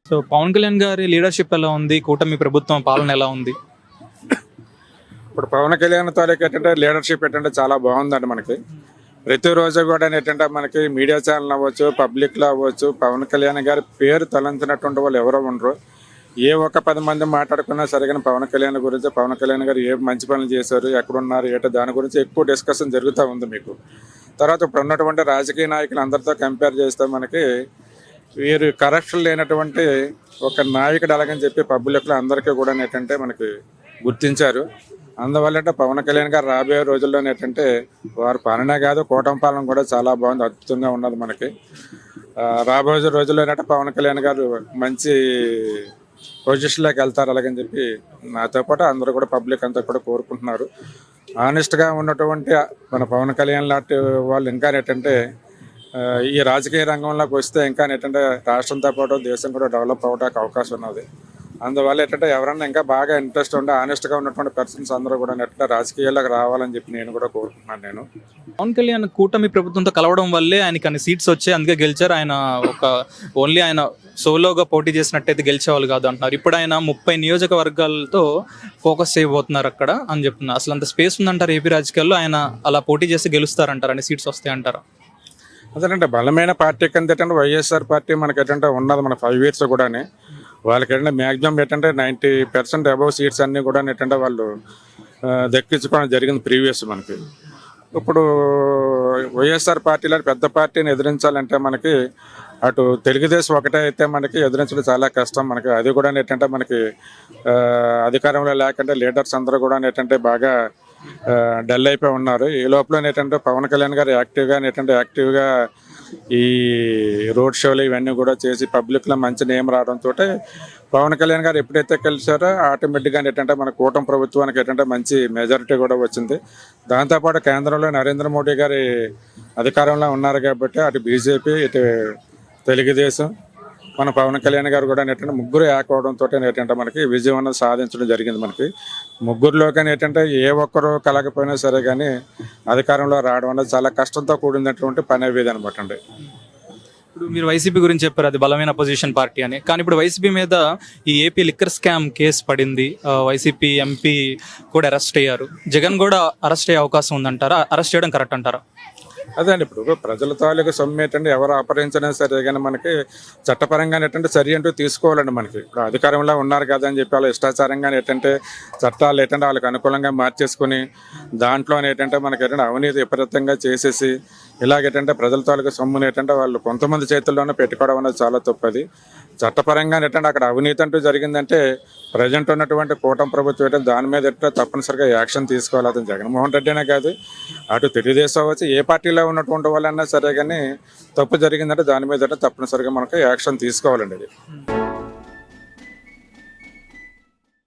So Pawan Kalyan గారి leadership ఎలా ఉంది? కూటమి ప్రభుత్వం పాలన ఎలా ఉంది? ఇప్పుడు పవన్ కళ్యాణ్ తాలూకు ఏంటంటే లీడర్షిప్ ఏంటంటే చాలా బాగుందండి మనకి. ప్రతిరోజు కూడా ఏంటంటే మనకి మీడియా ఛానల్ అవ్వచ్చు, పబ్లిక్లో అవ్వచ్చు, పవన్ కళ్యాణ్ గారి పేరు తలంచినటువంటి వాళ్ళు ఎవరో ఉండరు. ఏ ఒక్క 10 మంది మాట్లాడుకున్నా సరిగా పవన్ కళ్యాణ్ గురించి, పవన్ కళ్యాణ్ గారు ఏ మంచి పనులు చేశారు, ఎక్కడున్నారు, ఏంటో దాని గురించి ఎక్కువ డిస్కషన్ జరుగుతూ ఉంది మీకు. తర్వాత ఇప్పుడు ఉన్నటువంటి రాజకీయ నాయకులు అందరితో కంపేర్ చేస్తే మనకి వీరు కరప్షన్ లేనటువంటి ఒక నాయకుడు అలాగని చెప్పి పబ్లిక్లో అందరికీ కూడా ఏంటంటే మనకి గుర్తించారు. అందువల్ల అంటే పవన్ కళ్యాణ్ గారు రాబోయే రోజుల్లో ఏంటంటే వారి పాలనే కాదు, కూటమి పాలన కూడా చాలా బాగుంది, అద్భుతంగా ఉన్నది మనకి. రాబోయే రోజుల్లో ఏంటంటే పవన్ కళ్యాణ్ గారు మంచి పొజిషన్లోకి వెళ్తారు అలాగని చెప్పి నాతో పాటు అందరూ కూడా పబ్లిక్ అంతా కూడా కోరుకుంటున్నారు. ఆనెస్ట్గా ఉన్నటువంటి మన పవన్ కళ్యాణ్ లాంటి వాళ్ళు ఇంకా ఏంటంటే ఈ రాజకీయ రంగంలోకి వస్తే ఇంకా ఏంటంటే రాష్ట్రంతో పాటు దేశం కూడా డెవలప్ అవ్వడానికి అవకాశం ఉన్నది. అందువల్ల ఏంటంటే ఎవరన్నా ఇంకా బాగా ఇంట్రెస్ట్ ఉండి ఆనెస్ట్గా ఉన్నటువంటి పర్సన్స్ అందరూ కూడా ఏంటంటే రాజకీయాల్లోకి రావాలని చెప్పి నేను కూడా కోరుకుంటున్నాను. పవన్ కళ్యాణ్ కూటమి ప్రభుత్వంతో కలవడం వల్లే ఆయనకి అన్ని సీట్స్ వచ్చాయి, అందుకే గెలిచారు. ఆయన ఓన్లీ ఆయన సోలోగా పోటీ చేసినట్టయితే గెలిచేవాళ్ళు కాదు అంటున్నారు. ఇప్పుడు ఆయన 30 నియోజకవర్గాలతో ఫోకస్ చేయబోతున్నారు అక్కడ అని చెప్తున్నారు. అసలు అంత స్పేస్ ఉందంటారు ఏపీ రాజకీయాల్లో? ఆయన అలా పోటీ చేసి గెలుస్తారంటారు, అన్ని సీట్స్ వస్తాయంటారా? అదేనంటే బలమైన పార్టీ కింద ఏంటంటే వైఎస్ఆర్ పార్టీ మనకి ఏంటంటే ఉన్నది మన 5 years కూడా. వాళ్ళకి ఏంటంటే మ్యాక్సిమం ఏంటంటే 90% అబవ్ సీట్స్ అన్నీ కూడా ఏంటంటే వాళ్ళు దక్కించుకోవడం జరిగింది ప్రీవియస్ మనకి. ఇప్పుడు వైఎస్ఆర్ పార్టీలో పెద్ద పార్టీని ఎదిరించాలంటే మనకి అటు తెలుగుదేశం ఒకటే అయితే మనకి ఎదిరించడం చాలా కష్టం మనకి. అది కూడా ఏంటంటే మనకి అధికారంలో లేకుంటే లీడర్స్ అందరూ కూడా ఏంటంటే బాగా డల్ అయిపోయి ఉన్నారు. ఈ లోపల ఏంటంటే పవన్ కళ్యాణ్ గారు యాక్టివ్గా ఈ రోడ్ షోలు ఇవన్నీ కూడా చేసి పబ్లిక్లో మంచి నేమ్ రావడంతో పవన్ కళ్యాణ్ గారు ఎప్పుడైతే కలిసారో ఆటోమేటిక్గా ఏంటంటే మన కూటమి ప్రభుత్వానికి ఏంటంటే మంచి మెజారిటీ కూడా వచ్చింది. దాంతోపాటు కేంద్రంలో నరేంద్ర మోడీ గారి అధికారంలో ఉన్నారు కాబట్టి అటు బీజేపీ, ఇటు తెలుగుదేశం, మన పవన్ కళ్యాణ్ గారు కూడా ఏంటంటే ముగ్గురు యాక్ అవడంతో ఏంటంటే మనకి విజయం అనేది సాధించడం జరిగింది. మనకి ముగ్గురులో కానీ ఏంటంటే ఏ ఒక్కరు కలగపోయినా సరే కానీ అధికారంలో రావడం అనేది చాలా కష్టంతో కూడినటువంటి పని అయ్యేది అనమాట అండి. ఇప్పుడు మీరు వైసీపీ గురించి చెప్పారు, అది బలమైన అపోజిషన్ పార్టీ అని. కానీ ఇప్పుడు వైసీపీ మీద ఈ ఏపీ లిక్కర్ స్కామ్ కేసు పడింది, వైసీపీ ఎంపీ కూడా అరెస్ట్ అయ్యారు. జగన్ కూడా అరెస్ట్ అయ్యే అవకాశం ఉందంటారా? అరెస్ట్ చేయడం కరెక్ట్ అంటారా? అదే అండి, ఇప్పుడు ప్రజల తాలూకు సొమ్ము ఏంటంటే ఎవరు అపహరించినా సరే కానీ మనకి చట్టపరంగా ఏంటంటే చర్య అంటూ తీసుకోవాలండి. మనకి ఇప్పుడు అధికారంలో ఉన్నారు కదా అని చెప్పి వాళ్ళు ఇష్టాచారంగా ఏంటంటే చట్టాలు ఏంటంటే వాళ్ళకి అనుకూలంగా మార్చేసుకుని దాంట్లో ఏంటంటే మనకి ఏంటంటే అవినీతి విపరీతంగా చేసేసి ఇలాగేంటంటే ప్రజల తాలూకు సొమ్ముని ఏంటంటే వాళ్ళు కొంతమంది చేతుల్లోనే పెట్టుకోవడం అనేది చాలా తప్పది. చట్టపరంగా ఏంటంటే అక్కడ అవినీతి అంటూ జరిగిందంటే ప్రజెంట్ ఉన్నటువంటి కూటమి ప్రభుత్వం ఏంటంటే దాని మీద ఏంటంటే తప్పనిసరిగా యాక్షన్ తీసుకోవాలి. అతను జగన్మోహన్ రెడ్డి అనే కాదు, అటు తెలుగుదేశం అవ్వచ్చు, ఏ పార్టీలో ఉన్నటువంటి వాళ్ళన్నా సరే కానీ తప్పు జరిగిందంటే దాని మీద తప్పనిసరిగా మనకు యాక్షన్ తీసుకోవాలండి. అది